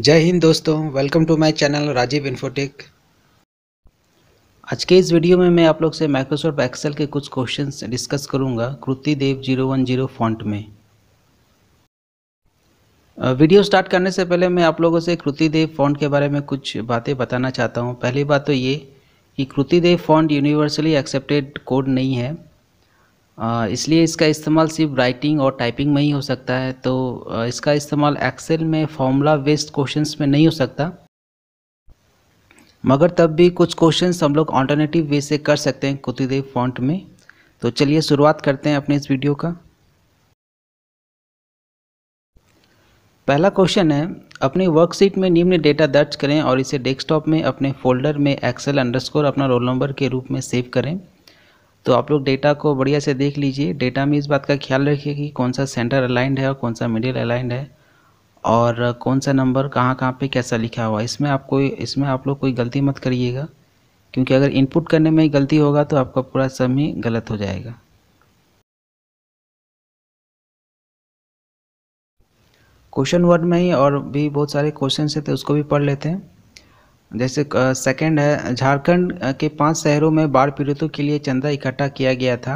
जय हिंद दोस्तों, welcome to my channel Rajiv infotech. आज के इस वीडियो में मैं आप लोग से माइक्रोसॉफ्ट एक्सेल के कुछ क्वेश्चंस डिस्कस करूंगा कृति देव 010 फॉन्ट में। वीडियो स्टार्ट करने से पहले मैं आप लोगों से कृति देव फॉन्ट के बारे में कुछ बातें बताना चाहता हूं। पहली बात तो ये कि कृति देव फॉन्ट यूनिवर्सली एक्सेप्टेड कोड नहीं है, इसलिए इसका इस्तेमाल सिर्फ राइटिंग और टाइपिंग में ही हो सकता है। तो इसका इस्तेमाल एक्सेल में फॉर्मूला बेस्ड क्वेश्चंस में नहीं हो सकता, मगर तब भी कुछ क्वेश्चंस हम लोग ऑल्टरनेटिव वे से कर सकते हैं कृतिदेव फॉन्ट में। तो चलिए शुरुआत करते हैं अपने इस वीडियो का। पहला क्वेश्चन है, अपनी वर्कशीट में निम्न डेटा दर्ज करें और इसे डेस्कटॉप में अपने फोल्डर में एक्सेल अंडरस्कोर अपना रोल नंबर के रूप में सेव करें। तो आप लोग डेटा को बढ़िया से देख लीजिए। डेटा में इस बात का ख्याल रखिए कि कौन सा सेंटर अलाइंड है और कौन सा मिडिल अलाइंड है, और कौन सा नंबर कहाँ कहाँ पे कैसा लिखा हुआ है। इसमें आप लोग कोई गलती मत करिएगा, क्योंकि अगर इनपुट करने में ही गलती होगा तो आपका पूरा सम ही गलत हो जाएगा। क्वेश्चन वर्ड में ही और भी बहुत सारे क्वेश्चन है, तो उसको भी पढ़ लेते हैं। जैसे सेकंड है, झारखंड के 5 शहरों में बाढ़ पीड़ितों के लिए चंदा इकट्ठा किया गया था।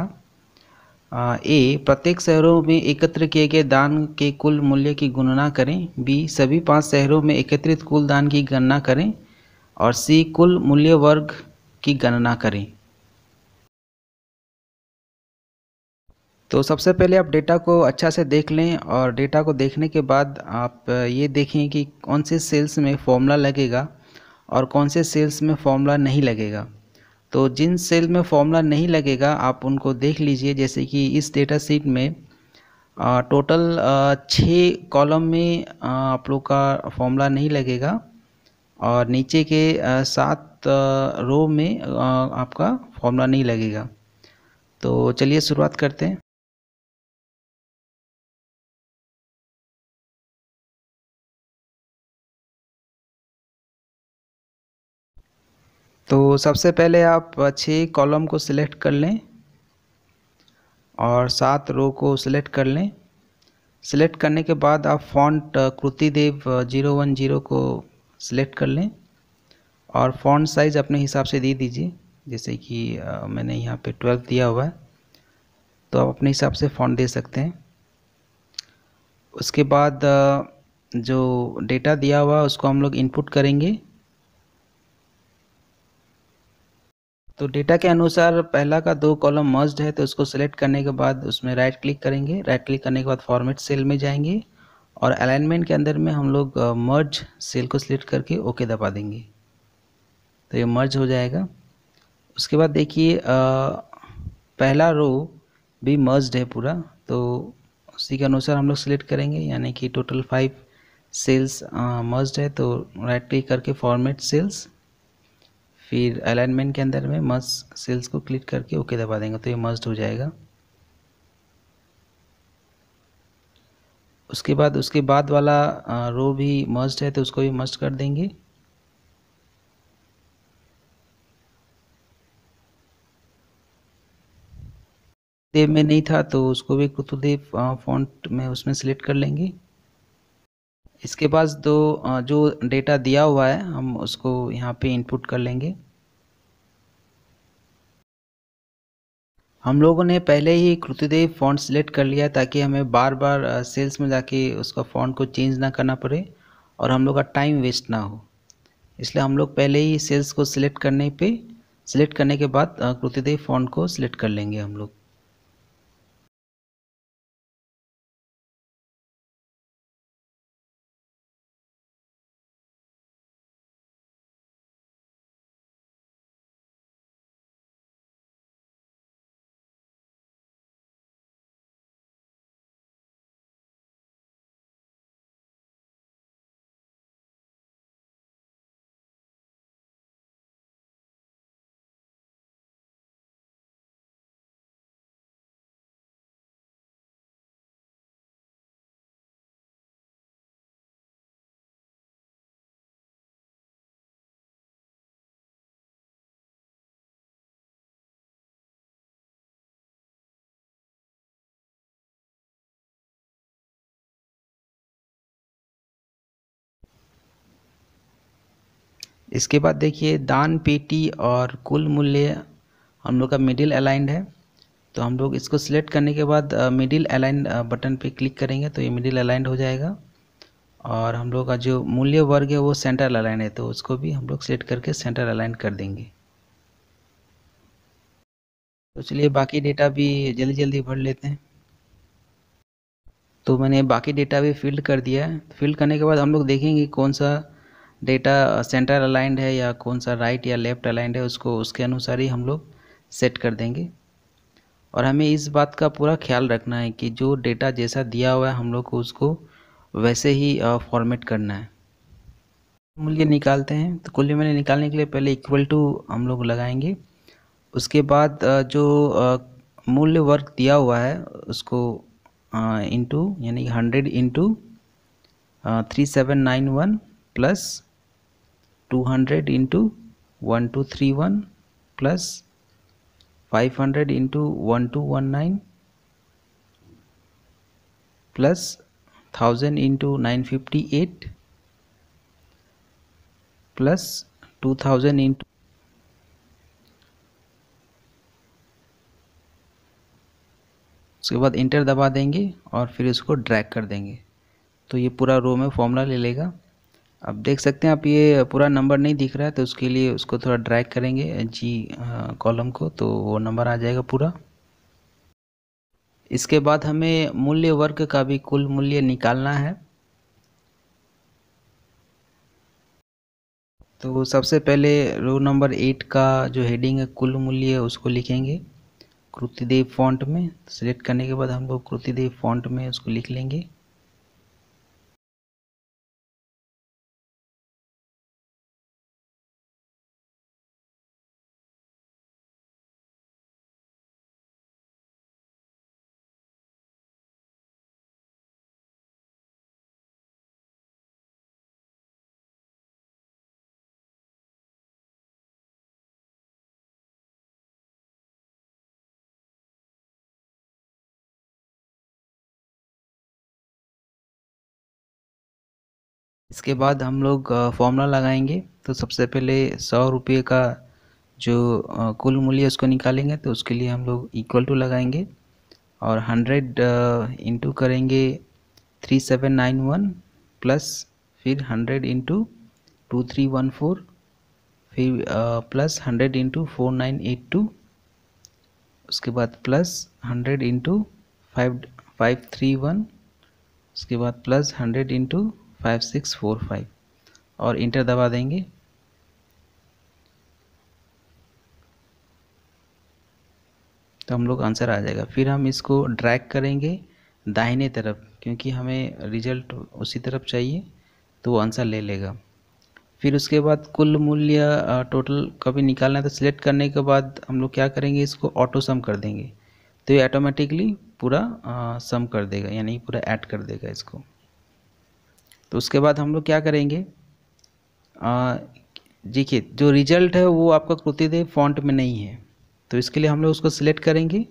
ए, प्रत्येक शहरों में एकत्र किए गए दान के कुल मूल्य की गणना करें। बी, सभी 5 शहरों में एकत्रित कुल दान की गणना करें। और सी, कुल मूल्य वर्ग की गणना करें। तो सबसे पहले आप डेटा को अच्छा से देख लें, और डेटा को देखने के बाद आप ये देखें कि कौन से सेल्स में फॉर्मूला लगेगा और कौन से सेल्स में फॉर्मूला नहीं लगेगा। तो जिन सेल में फॉर्मूला नहीं लगेगा आप उनको देख लीजिए। जैसे कि इस डेटा शीट में टोटल 6 कॉलम में आप लोग का फॉर्मूला नहीं लगेगा, और नीचे के 7 रो में आपका फॉर्मूला नहीं लगेगा। तो चलिए शुरुआत करते हैं। तो सबसे पहले आप 6 कॉलम को सिलेक्ट कर लें और 7 रो को सिलेक्ट कर लें। सिलेक्ट करने के बाद आप फॉन्ट कृति देव 010 को सिलेक्ट कर लें और फॉन्ट साइज़ अपने हिसाब से दे दीजिए। जैसे कि मैंने यहाँ पे 12 दिया हुआ है, तो आप अपने हिसाब से फॉन्ट दे सकते हैं। उसके बाद जो डेटा दिया हुआ है उसको हम लोग इनपुट करेंगे। तो डेटा के अनुसार पहला का 2 कॉलम मर्ज्ड है, तो उसको सेलेक्ट करने के बाद उसमें राइट क्लिक करेंगे। राइट क्लिक करने के बाद फॉर्मेट सेल में जाएंगे और अलाइनमेंट के अंदर में हम लोग मर्ज सेल को सिलेक्ट करके ओके दबा देंगे, तो ये मर्ज हो जाएगा। उसके बाद देखिए पहला रो भी मर्ज्ड है पूरा, तो उसी के अनुसार हम लोग सिलेक्ट करेंगे। यानी कि टोटल 5 सेल्स मर्ज्ड है, तो राइट क्लिक करके फॉर्मेट सेल्स, फिर अलाइनमेंट के अंदर में मर्ज सेल्स को क्लिक करके ओके दबा देंगे, तो ये मर्ज हो जाएगा। उसके बाद वाला रो भी मर्ज है, तो उसको भी मर्ज कर देंगे। देव में नहीं था तो उसको भी कुतुदेव फॉन्ट में उसमें सिलेक्ट कर लेंगे। इसके बाद जो डेटा दिया हुआ है हम उसको यहाँ पे इनपुट कर लेंगे। हम लोगों ने पहले ही कृतिदेव फॉन्ट सिलेक्ट कर लिया, ताकि हमें बार बार सेल्स में जाके उसका फॉन्ट को चेंज ना करना पड़े और हम लोग का टाइम वेस्ट ना हो। इसलिए हम लोग पहले ही सेल्स को सिलेक्ट करने के बाद कृतिदेव फॉन्ट को सिलेक्ट कर लेंगे हम लोग। इसके बाद देखिए दान पेटी और कुल मूल्य हम लोग का मिडिल अलाइंड है, तो हम लोग इसको सिलेक्ट करने के बाद मिडिल अलाइन बटन पे क्लिक करेंगे तो ये मिडिल अलाइंड हो जाएगा। और हम लोग का जो मूल्य वर्ग है वो सेंटर अलाइन है, तो उसको भी हम लोग सेलेक्ट करके सेंटर अलाइन कर देंगे। तो चलिए बाकी डेटा भी जल्दी जल्दी भर लेते हैं। तो मैंने बाकी डेटा भी फिल्ड कर दिया है। फिल्ड करने के बाद हम लोग देखेंगे कौन सा डेटा सेंटर अलाइंड है या कौन सा राइट या लेफ्ट अलाइंड है, उसको उसके अनुसार ही हम लोग सेट कर देंगे। और हमें इस बात का पूरा ख्याल रखना है कि जो डेटा जैसा दिया हुआ है हम लोग को उसको वैसे ही फॉर्मेट करना है। मूल्य निकालते हैं, तो कुल मूल्य निकालने के लिए पहले इक्वल टू हम लोग लगाएंगे। उसके बाद जो मूल्य वर्ग दिया हुआ है उसको इंटू यानी 100 into 3791 plus 200 into 1231 plus 500 into 1219 plus 1000 into 958 plus 2000 into, उसके बाद इंटर दबा देंगे और फिर इसको ड्रैग कर देंगे, तो ये पूरा रो में फॉर्मूला ले लेगा। अब देख सकते हैं आप ये पूरा नंबर नहीं दिख रहा है, तो उसके लिए उसको थोड़ा ड्रैग करेंगे जी कॉलम को, तो वो नंबर आ जाएगा पूरा। इसके बाद हमें मूल्य वर्ग का भी कुल मूल्य निकालना है। तो सबसे पहले रो नंबर 8 का जो हेडिंग है कुल मूल्य है उसको लिखेंगे कृतिदेव फॉन्ट में। सिलेक्ट करने के बाद हम लोग कृतिदेव फॉन्ट में उसको लिख लेंगे। इसके बाद हम लोग फॉर्मूला लगाएंगे। तो सबसे पहले 100 रुपये का जो कुल मूल्य है उसको निकालेंगे, तो उसके लिए हम लोग इक्वल टू लगाएंगे और 100 इंटू करेंगे 3791 प्लस फिर 100 इंटू 2314 फिर प्लस 100 इंटू 4982, उसके बाद प्लस 100 इंटू 5531, उसके बाद प्लस 100 इंटू 5645 और इंटर दबा देंगे। तो हम लोग आंसर आ जाएगा। फिर हम इसको ड्रैग करेंगे दाहिने तरफ, क्योंकि हमें रिजल्ट उसी तरफ चाहिए, तो वो आंसर ले लेगा। फिर उसके बाद कुल मूल्य टोटल कभी निकालना है, तो सिलेक्ट करने के बाद हम लोग क्या करेंगे, इसको ऑटो सम कर देंगे, तो ये ऑटोमेटिकली पूरा सम कर देगा, यानी पूरा ऐड कर देगा इसको। तो उसके बाद हम लोग क्या करेंगे, देखिए जो रिजल्ट है वो आपका कृतिदेव फॉन्ट में नहीं है, तो इसके लिए हम लोग उसको सिलेक्ट करेंगे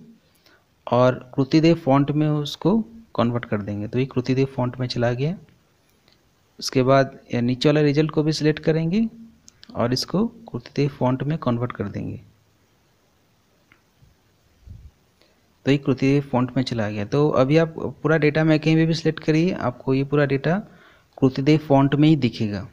और कृतिदेव फॉन्ट में उसको कन्वर्ट कर देंगे, तो ये कृतिदेव फॉन्ट में चला गया। उसके बाद नीचे वाला रिजल्ट को भी सिलेक्ट करेंगे और इसको कृतिदेव फॉन्ट में कन्वर्ट कर देंगे, तो ये कृतिदेव फॉन्ट में चला गया। तो अभी आप पूरा डेटा में कहीं भी सिलेक्ट करिए, आपको ये पूरा डेटा कृतिदेव फॉन्ट में ही दिखेगा।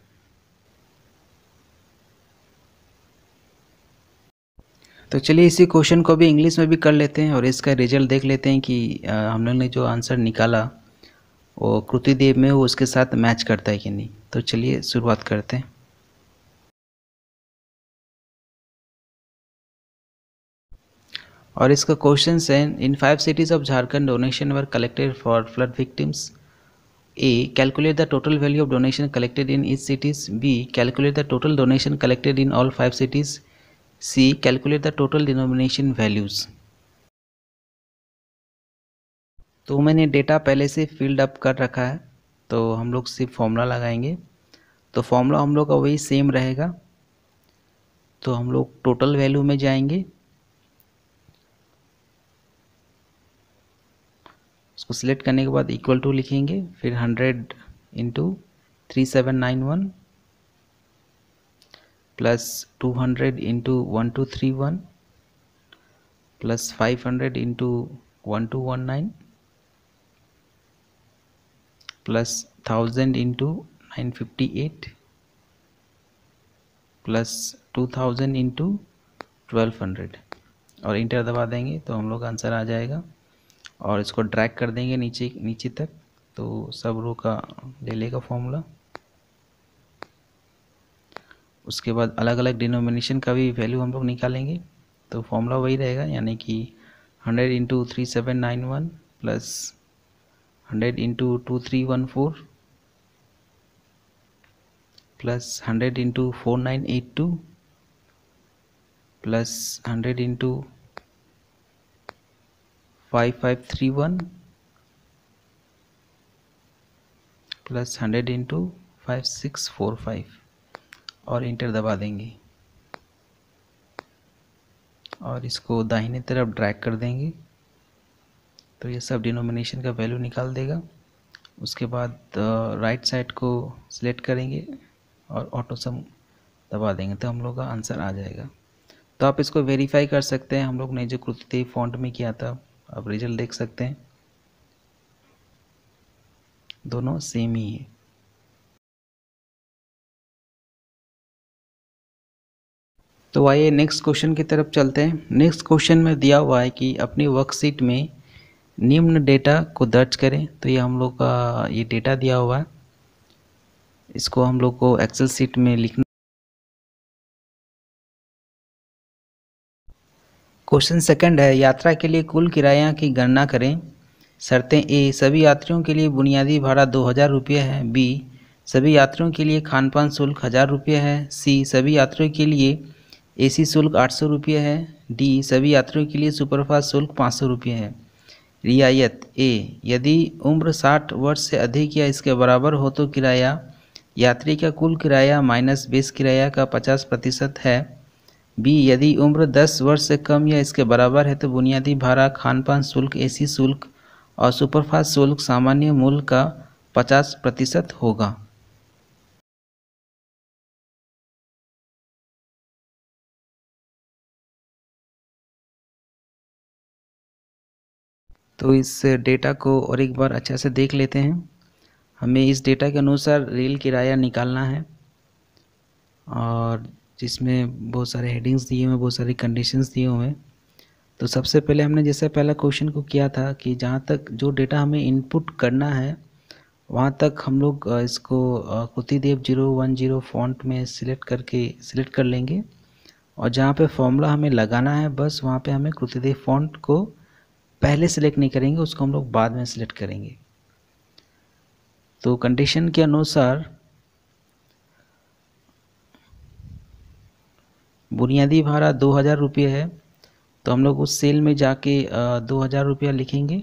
तो चलिए इसी क्वेश्चन को भी इंग्लिश में भी कर लेते हैं और इसका रिजल्ट देख लेते हैं कि हम लोग ने जो आंसर निकाला वो कृतिदेव में वो उसके साथ मैच करता है कि नहीं। तो चलिए शुरुआत करते हैं। और इसका क्वेश्चन है, इन 5 cities of Jharkhand donation were collected for flood victims. A. Calculate the total value of donation collected in each cities. B. Calculate the total donation collected in all 5 cities. C. Calculate the total denomination values. तो मैंने data पहले से field up कर रखा है, तो हम लोग सिर्फ फॉर्मूला लगाएंगे। तो फॉर्मूला हम लोग का वही सेम रहेगा। तो हम लोग टोटल वैल्यू में जाएंगे, उसको सिलेक्ट करने के बाद इक्वल टू लिखेंगे, फिर 100 into 3791 plus 200 into 1231 plus 500 into 1219 plus 1000 into 958 plus 2000 into 1200 और इंटर दबा देंगे तो हम लोग आंसर आ जाएगा। और इसको ड्रैग कर देंगे नीचे नीचे तक तो सब रो का ले लेगा फॉर्मूला। उसके बाद अलग अलग डिनोमिनेशन का भी वैल्यू हम लोग निकालेंगे तो फॉर्मूला वही रहेगा, यानी कि 100 into 3791 plus 100 into 2314 plus 100 into 4982 plus 100 into 5531 plus 100 into 5645 और इंटर दबा देंगे और इसको दाहिने तरफ ड्रैग कर देंगे तो ये सब डिनोमिनेशन का वैल्यू निकाल देगा। उसके बाद राइट साइड को सिलेक्ट करेंगे और ऑटो सम दबा देंगे तो हम लोग का आंसर आ जाएगा। तो आप इसको वेरीफाई कर सकते हैं, हम लोग ने जो कृति फॉन्ट में किया था आप रिजल्ट देख सकते हैं, दोनों सेम ही है। तो आइए नेक्स्ट क्वेश्चन की तरफ चलते हैं। नेक्स्ट क्वेश्चन में दिया हुआ है कि अपनी वर्कशीट में निम्न डेटा को दर्ज करें। तो ये हम लोग का ये डेटा दिया हुआ है, इसको हम लोग को एक्सेल सीट में लिखना। क्वेश्चन सेकंड है, यात्रा के लिए कुल किराया की गणना करें। शर्तें ए, सभी यात्रियों के लिए बुनियादी भाड़ा 2000 रुपये है। बी, सभी यात्रियों के लिए खानपान शुल्क 1000 रुपये है। सी, सभी यात्रियों के लिए एसी शुल्क 800 रुपये है। डी, सभी यात्रियों के लिए सुपरफास्ट शुल्क 500 रुपये है। रियायत ए, यदि उम्र 60 वर्ष से अधिक या इसके बराबर हो तो किराया यात्री का कुल किराया माइनस बेस किराया का 50% है। बी, यदि उम्र 10 वर्ष से कम या इसके बराबर है तो बुनियादी भाड़ा, खानपान शुल्क, एसी शुल्क और सुपरफास्ट शुल्क सामान्य मूल्य का 50% होगा। तो इस डेटा को और एक बार अच्छे से देख लेते हैं। हमें इस डेटा के अनुसार रेल किराया निकालना है और जिसमें बहुत सारे हेडिंग्स दिए हुए हैं, बहुत सारी कंडीशंस दिए हुए हैं। तो सबसे पहले हमने जैसे पहला क्वेश्चन को किया था कि जहाँ तक जो डेटा हमें इनपुट करना है वहाँ तक हम लोग इसको कुतिदेव 010 फॉन्ट में सिलेक्ट कर लेंगे और जहाँ पे फॉर्मूला हमें लगाना है बस वहाँ पे हमें कुतिदेव फॉन्ट को पहले सिलेक्ट नहीं करेंगे, उसको हम लोग बाद में सिलेक्ट करेंगे। तो कंडीशन के अनुसार बुनियादी भाड़ा 2000 रुपये है तो हम लोग उस सेल में जाके 2000 रुपया लिखेंगे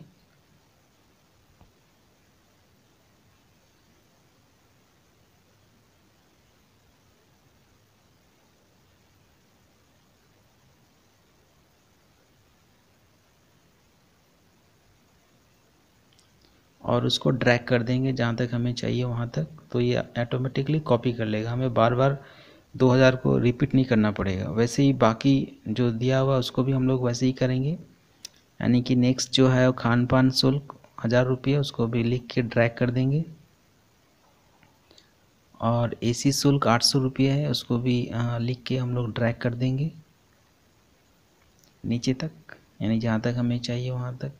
और उसको ड्रैग कर देंगे जहाँ तक हमें चाहिए वहाँ तक, तो ये ऑटोमेटिकली कॉपी कर लेगा, हमें बार बार 2000 को रिपीट नहीं करना पड़ेगा। वैसे ही बाकी जो दिया हुआ उसको भी हम लोग वैसे ही करेंगे, यानी कि नेक्स्ट जो है वो खान पान शुल्क 1000 रुपये, उसको भी लिख के ड्रैग कर देंगे और एसी शुल्क 800 रुपये है, उसको भी लिख के हम लोग ड्रैग कर देंगे नीचे तक, यानी जहाँ तक हमें चाहिए वहाँ तक।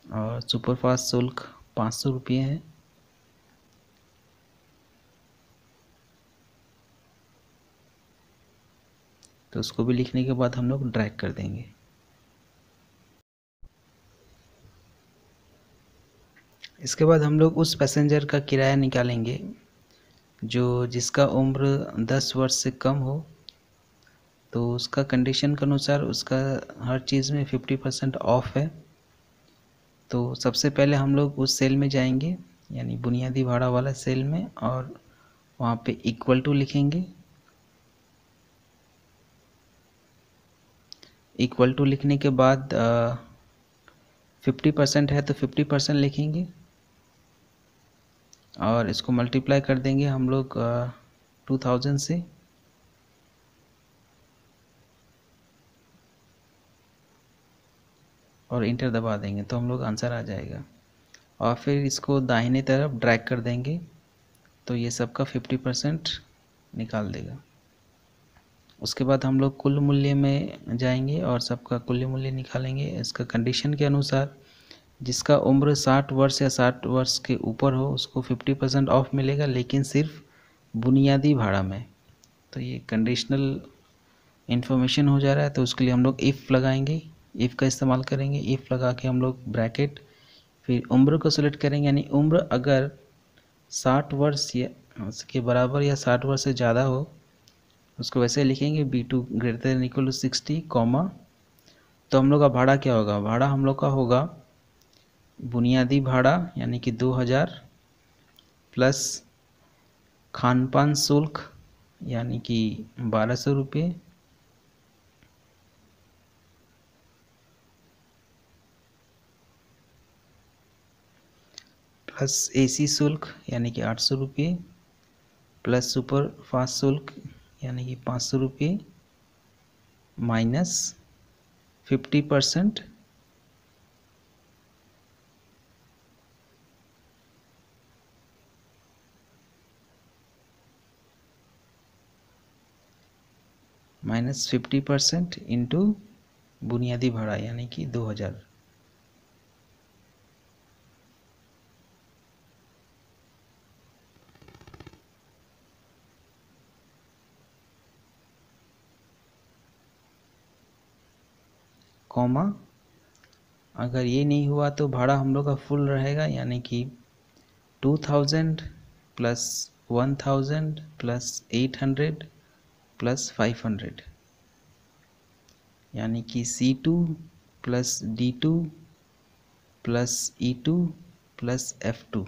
और सुपरफास्ट शुल्क 500 रुपये है, तो उसको भी लिखने के बाद हम लोग ड्रैग कर देंगे। इसके बाद हम लोग उस पैसेंजर का किराया निकालेंगे जो जिसका उम्र 10 वर्ष से कम हो, तो उसका कंडीशन के अनुसार उसका हर चीज़ में 50% ऑफ है। तो सबसे पहले हम लोग उस सेल में जाएंगे, यानी बुनियादी भाड़ा वाला सेल में, और वहाँ पे इक्वल टू लिखेंगे। इक्वल टू लिखने के बाद 50% है तो 50% लिखेंगे और इसको मल्टीप्लाई कर देंगे हम लोग 2000 से, और इंटर दबा देंगे तो हम लोग आंसर आ जाएगा। और फिर इसको दाहिने तरफ ड्रैग कर देंगे तो ये सबका 50% निकाल देगा। उसके बाद हम लोग कुल मूल्य में जाएंगे और सबका कुल मूल्य निकालेंगे। इसका कंडीशन के अनुसार जिसका उम्र 60 वर्ष या 60 वर्ष के ऊपर हो उसको 50% ऑफ मिलेगा, लेकिन सिर्फ बुनियादी भाड़ा में। तो ये कंडीशनल इन्फॉर्मेशन हो जा रहा है, तो उसके लिए हम लोग इफ़ लगाएंगे, इफ़ का इस्तेमाल करेंगे। इफ़ लगा के हम लोग ब्रैकेट, फिर उम्र को सेलेक्ट करेंगे, यानी उम्र अगर 60 वर्ष या के बराबर या 60 वर्ष से ज़्यादा हो उसको वैसे लिखेंगे B2 greater than equal to 60 comma. तो हम लोग का भाड़ा क्या होगा, भाड़ा हम लोग का होगा बुनियादी भाड़ा यानी कि 2000 प्लस खान पान शुल्क यानी कि 1200 रुपये, प्लस AC शुल्क यानी कि 800 रुपये, प्लस सुपर फास्ट शुल्क यानी कि 500 रुपये, माइनस 50%, माइनस 50% इंटू बुनियादी भाड़ा यानी कि 2000। कॉमा, अगर ये नहीं हुआ तो भाड़ा हम लोग का फुल रहेगा यानी कि 2000 प्लस 1000 प्लस 800 प्लस 500 यानी कि C2 plus D2 plus E2 plus F2।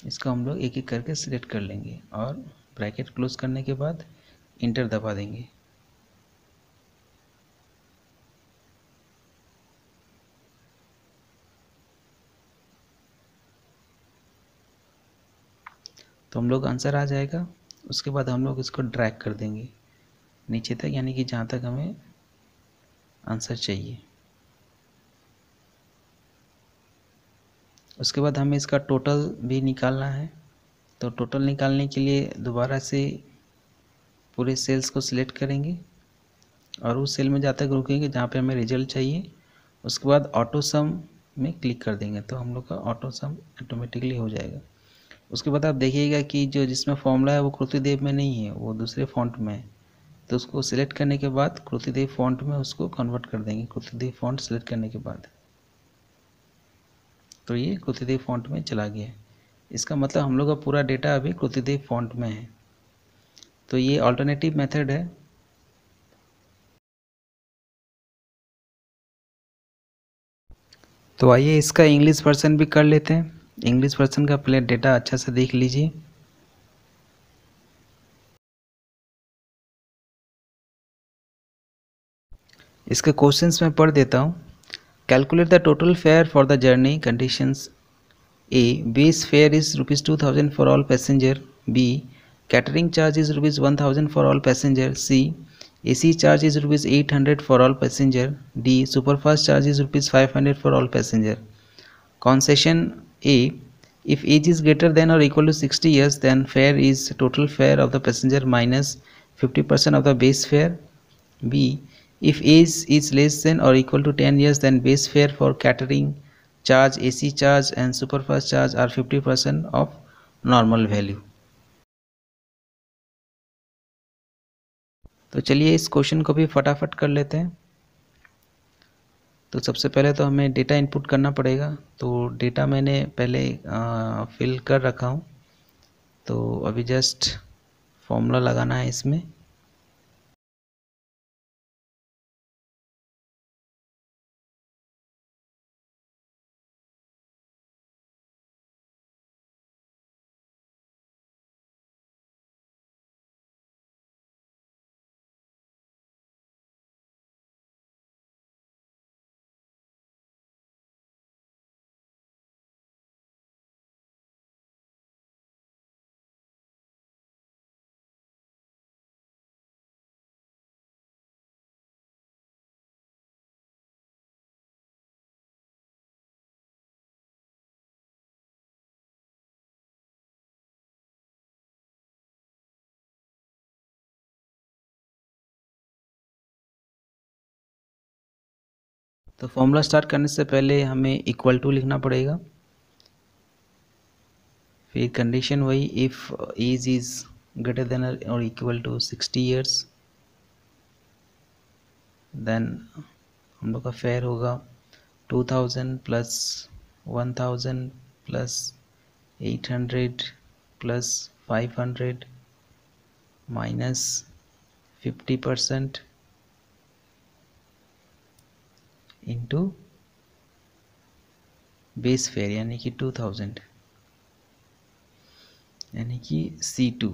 इसको हम लोग एक एक करके सिलेक्ट कर लेंगे और ब्रैकेट क्लोज करने के बाद इंटर दबा देंगे। तो हम लोग आंसर आ जाएगा। उसके बाद हम लोग इसको ड्रैग कर देंगे नीचे तक, यानी कि जहाँ तक हमें आंसर चाहिए। उसके बाद हमें इसका टोटल भी निकालना है। तो टोटल निकालने के लिए दोबारा से पूरे सेल्स को सिलेक्ट करेंगे और उस सेल में जहाँ तक रुकेंगे जहाँ पे हमें रिजल्ट चाहिए। उसके बाद ऑटो सम में क्लिक कर देंगे तो हम लोग का ऑटो सम ऑटोमेटिकली हो जाएगा। उसके बाद आप देखिएगा कि जो जिसमें फॉर्मूला है वो कृतिदेव में नहीं है, वो दूसरे फॉन्ट में है। तो उसको सिलेक्ट करने के बाद कृतिदेव फॉन्ट में उसको कन्वर्ट कर देंगे। कृतिदेव फॉन्ट सेलेक्ट करने के बाद तो ये कृतिदेव फॉन्ट में चला गया। इसका मतलब हम लोग का पूरा डेटा अभी कृतिदेव फॉन्ट में है। तो ये अल्टरनेटिव मेथड है। तो आइए इसका इंग्लिश वर्जन भी कर लेते हैं। इंग्लिश वर्जन का पहले डेटा अच्छा से देख लीजिए। इसके क्वेश्चंस मैं पढ़ देता हूँ। Calculate the total fair for the journey conditions. A. Base fare is rupees 2000 for all passenger. B. Catering charge is rupees 1000 for all passenger. C. AC charge is rupees 800 for all passenger. D. Superfast charge is rupees 500 for all passenger. Concession A. If age is greater than or equal to 60 years, then fare is total fare of the passenger minus 50% of the base fare. B. If age is less than or equal to 10 years, then base fare for catering charge, AC charge and superfast charge are 50% of normal value. तो चलिए इस question को भी फटाफट कर लेते हैं। तो सबसे पहले तो हमें डेटा इनपुट करना पड़ेगा। तो डेटा मैंने पहले फिल कर रखा हूँ। तो अभी जस्ट फॉर्मूला लगाना है इसमें। तो फॉर्मूला स्टार्ट करने से पहले हमें इक्वल टू लिखना पड़ेगा, फिर कंडीशन वही if age is greater than और इक्वल टू 60 ईयर्स, देन हम लोग का फेयर होगा 2000 plus 1000 plus 800 plus 500 minus 50% into base fare यानी कि 2000 यानी कि C2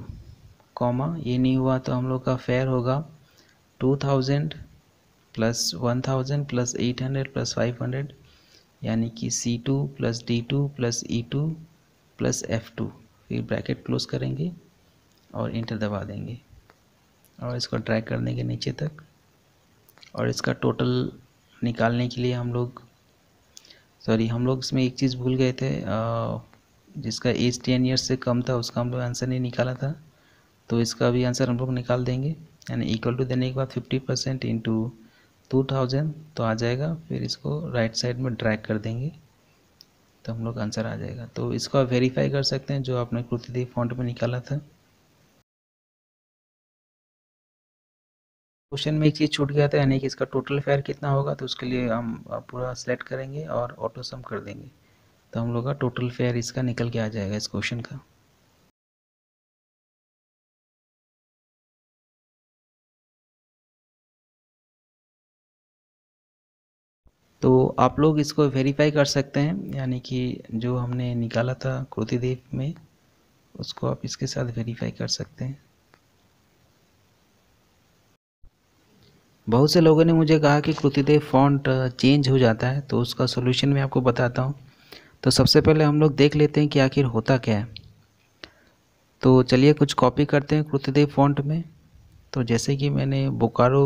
कॉमा, ये नहीं हुआ तो हम लोग का फेयर होगा 2000 प्लस 1000 प्लस 800 प्लस 500 यानी कि C2 plus D2 plus E2 plus F2, फिर ब्रैकेट क्लोज करेंगे और इंटर दबा देंगे और इसको ड्रैग कर देंगे नीचे तक। और इसका टोटल निकालने के लिए हम लोग इसमें एक चीज़ भूल गए थे, जिसका एज 10 ईयर्स से कम था उसका हम लोग आंसर नहीं निकाला था, तो इसका भी आंसर हम लोग निकाल देंगे, यानी इक्वल टू देने के बाद 50% इंटू 2000 तो आ जाएगा, फिर इसको राइट साइड में ड्रैग कर देंगे तो हम लोग आंसर आ जाएगा। तो इसको आप वेरीफाई कर सकते हैं जो आपने कृतिदेव फॉन्ट में निकाला था। क्वेश्चन में एक चीज़ छूट गया था, यानी कि इसका टोटल फेयर कितना होगा, तो उसके लिए हम पूरा सेलेक्ट करेंगे और ऑटो सम कर देंगे, तो हम लोग का टोटल फेयर इसका निकल के आ जाएगा इस क्वेश्चन का। तो आप लोग इसको वेरीफाई कर सकते हैं, यानी कि जो हमने निकाला था कृतिदेव में उसको आप इसके साथ वेरीफाई कर सकते हैं। बहुत से लोगों ने मुझे कहा कि कृतिदेव फॉन्ट चेंज हो जाता है, तो उसका सोल्यूशन मैं आपको बताता हूँ। तो सबसे पहले हम लोग देख लेते हैं कि आखिर होता क्या है। तो चलिए कुछ कॉपी करते हैं कृतिदेव फॉन्ट में। तो जैसे कि मैंने बोकारो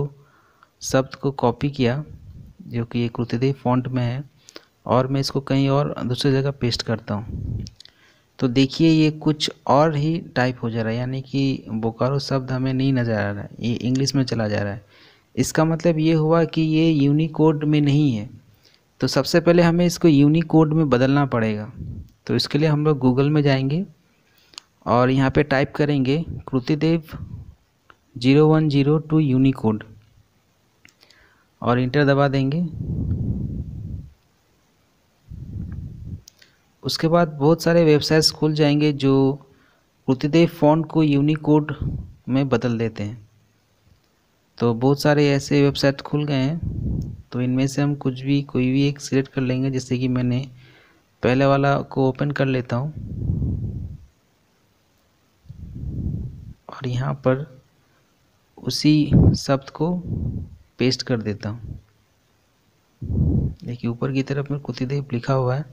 शब्द को कॉपी किया जो कि ये कृतिदेव फॉन्ट में है, और मैं इसको कहीं और दूसरी जगह पेस्ट करता हूँ, तो देखिए ये कुछ और ही टाइप हो जा रहा है, यानी कि बोकारो शब्द हमें नहीं नज़र आ रहा है, ये इंग्लिश में चला जा रहा है। इसका मतलब ये हुआ कि ये यूनिकोड में नहीं है। तो सबसे पहले हमें इसको यूनिकोड में बदलना पड़ेगा। तो इसके लिए हम लोग गूगल में जाएंगे और यहाँ पे टाइप करेंगे कृतिदेव 0102 यूनिकोड और इंटर दबा देंगे। उसके बाद बहुत सारे वेबसाइट्स खुल जाएंगे जो कृतिदेव फॉन्ट को यूनिकोड में बदल देते हैं। तो बहुत सारे ऐसे वेबसाइट खुल गए हैं, तो इनमें से हम कोई भी एक सिलेक्ट कर लेंगे। जैसे कि मैंने पहले वाला को ओपन कर लेता हूँ और यहाँ पर उसी शब्द को पेस्ट कर देता हूँ। देखिए ऊपर की तरफ में कृतिदेव लिखा हुआ है,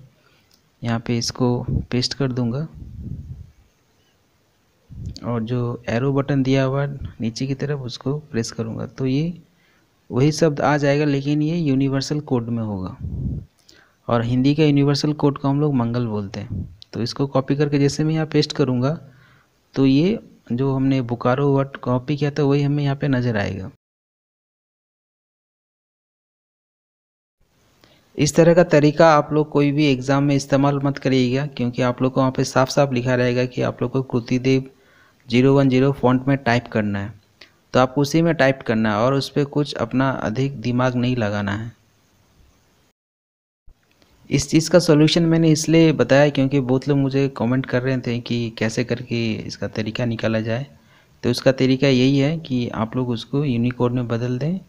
यहाँ पे इसको पेस्ट कर दूंगा और जो एरो बटन दिया हुआ है नीचे की तरफ उसको प्रेस करूंगा, तो ये वही शब्द आ जाएगा, लेकिन ये यूनिवर्सल कोड में होगा। और हिंदी का यूनिवर्सल कोड को हम लोग मंगल बोलते हैं। तो इसको कॉपी करके जैसे मैं यहाँ पेस्ट करूँगा तो ये जो हमने बोकारो वर्ड कॉपी किया था वही हमें यहाँ पे नज़र आएगा। इस तरह का तरीका आप लोग कोई भी एग्ज़ाम में इस्तेमाल मत करिएगा, क्योंकि आप लोग को वहाँ पे साफ साफ लिखा रहेगा कि आप लोग को कृतिदेव 010 फॉन्ट में टाइप करना है, तो आपको उसी में टाइप करना है और उस पर कुछ अपना अधिक दिमाग नहीं लगाना है। इस चीज़ का सॉल्यूशन मैंने इसलिए बताया क्योंकि बहुत लोग मुझे कमेंट कर रहे थे कि कैसे करके इसका तरीका निकाला जाए। तो उसका तरीका यही है कि आप लोग उसको यूनिकोड में बदल दें,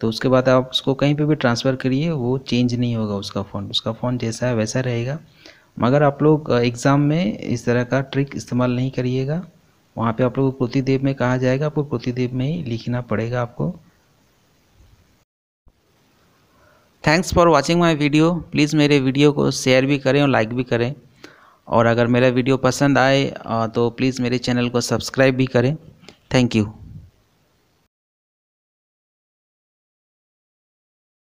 तो उसके बाद आप उसको कहीं पे भी ट्रांसफ़र करिए, वो चेंज नहीं होगा उसका फ़ॉन्ट जैसा है वैसा रहेगा। मगर आप लोग एग्ज़ाम में इस तरह का ट्रिक इस्तेमाल नहीं करिएगा, वहाँ पे आप लोग को कृतिदेव में कहा जाएगा, आपको कृतिदेव में ही लिखना पड़ेगा आपको। Thanks for watching my video. Please मेरे वीडियो को शेयर भी करें और लाइक भी करें, और अगर मेरा वीडियो पसंद आए तो प्लीज़ मेरे चैनल को सब्सक्राइब भी करें। Thank you.